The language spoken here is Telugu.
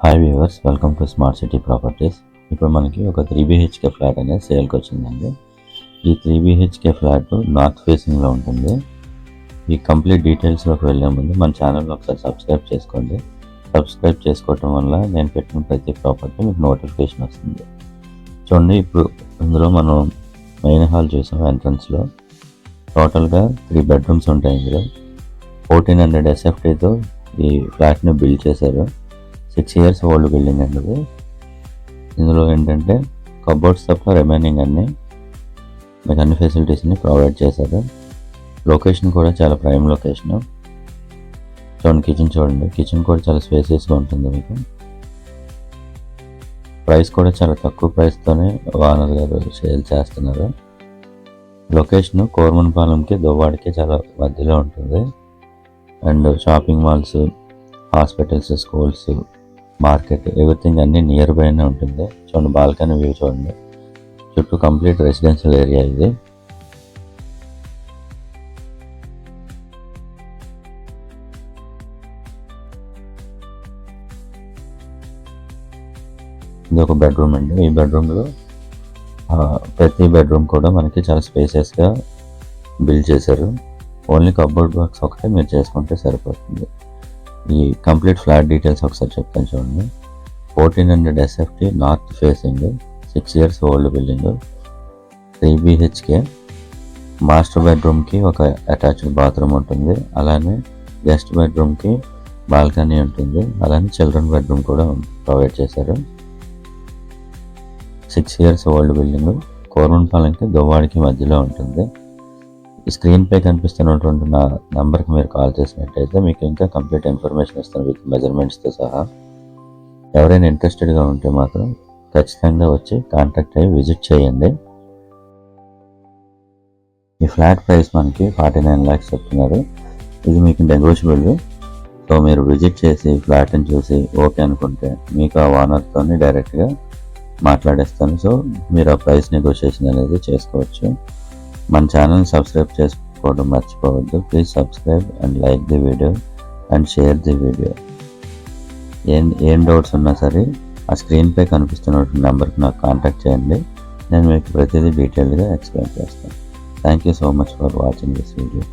Hi viewers, welcome to smart city properties. ఇప్పుడు మనకి ఒక 3 BHK ఫ్లాట్ అనేది సేల్కి వచ్చిందండి. ఈ 3 BHK ఫ్లాట్ నార్త్ ఫేసింగ్లో ఉంటుంది. ఈ కంప్లీట్ డీటెయిల్స్లోకి వెళ్ళే ముందు మన ఛానల్ని ఒకసారి సబ్స్క్రైబ్ చేసుకోండి. సబ్స్క్రైబ్ చేసుకోవటం వల్ల నేను పెట్టిన ప్రతి ప్రాపర్టీ మీకు నోటిఫికేషన్ వస్తుంది. చూడండి, ఇప్పుడు ఇందులో మనం మెయిన్ హాల్ చూసాం. ఎంట్రన్స్లో టోటల్గా 3 బెడ్రూమ్స్ ఉంటాయి. ఇందులో 1400 SFTతో ఈ ఫ్లాట్ని బిల్డ్ చేశారు. 6 years ఓల్డ్ బిల్డింగ్ అండి ఇది. ఇందులో ఏంటంటే కబోర్డ్స్ తప్ప రిమైనింగ్ అన్నీ మీకు అన్ని ఫెసిలిటీస్ని ప్రొవైడ్ చేశారు. లొకేషన్ కూడా చాలా ప్రైమ్ లొకేషను. చూడండి, కిచెన్ కూడా చాలా స్పేసియస్గా ఉంటుంది. మీకు ప్రైస్ కూడా చాలా తక్కువ ప్రైస్తోనే ఓనర్ గారు సేల్ చేస్తున్నారు. లొకేషను కోర్మన్పాలెంకి దువ్వాడకి చాలా మధ్యలో ఉంటుంది. And shopping malls, hospitals, schools, market, everything అన్నీ నియర్ బైనే ఉంటుంది. చూడండి, బాల్కనీ వ్యూ చూడండి. చుట్టూ కంప్లీట్ రెసిడెన్షియల్ ఏరియా ఇది. ఇది ఒక బెడ్రూమ్ అండి. ఈ బెడ్రూమ్లో ప్రతి బెడ్రూమ్ కూడా మనకి చాలా స్పేసియస్గా బిల్డ్ చేశారు. ఓన్లీ కబోర్డ్ వర్క్స్ ఒకటే మీరు చేసుకుంటే సరిపోతుంది. ఈ కంప్లీట్ ఫ్లాట్ డీటెయిల్స్ ఒకసారి చెప్తాను చూడండి. 1400 SFT north facing, 6 years old building, 3 BHK. Master బెడ్రూమ్కి ఒక అటాచ్డ్ బాత్రూమ్ ఉంటుంది. అలానే గెస్ట్ బెడ్రూమ్కి బాల్కనీ ఉంటుంది. అలానే చిల్డ్రన్ బెడ్రూమ్ కూడా ప్రొవైడ్ చేశారు. 6 years ఓల్డ్ బిల్డింగ్ కోర్మన్పాలెంకి దువ్వాడికి మధ్యలో ఉంటుంది. ఈ స్క్రీన్పై కనిపిస్తున్నటువంటి నా నెంబర్కి మీరు కాల్ చేసినట్టయితే మీకు ఇంకా కంప్లీట్ ఇన్ఫర్మేషన్ ఇస్తాను విత్ మెజర్మెంట్స్తో సహా. ఎవరైనా ఇంట్రెస్టెడ్గా ఉంటే మాత్రం ఖచ్చితంగా వచ్చి కాంటాక్ట్ అయ్యి విజిట్ చేయండి. ఈ ఫ్లాట్ ప్రైస్ మనకి 49 lakhs చెప్తున్నారు. ఇది మీకు నెగోషియబుల్. సో మీరు విజిట్ చేసి ఫ్లాట్ని చూసి ఓకే అనుకుంటే మీకు ఆ ఓనర్తో డైరెక్ట్గా మాట్లాడేస్తాను. సో మీరు ఆ ప్రైస్ నెగోషియేషన్ అనేది చేసుకోవచ్చు. మన ఛానల్ని సబ్స్క్రైబ్ చేసుకోవడం మర్చిపోవద్దు. Please subscribe and like the video and share the video. ఏం డౌట్స్ ఉన్నా సరే ఆ స్క్రీన్పై కనిపిస్తున్న నెంబర్కి నాకు కాంటాక్ట్ చేయండి. నేను మీకు ప్రతిదీ డీటెయిల్గా ఎక్స్ప్లెయిన్ చేస్తాను. Thank you so much for watching this video.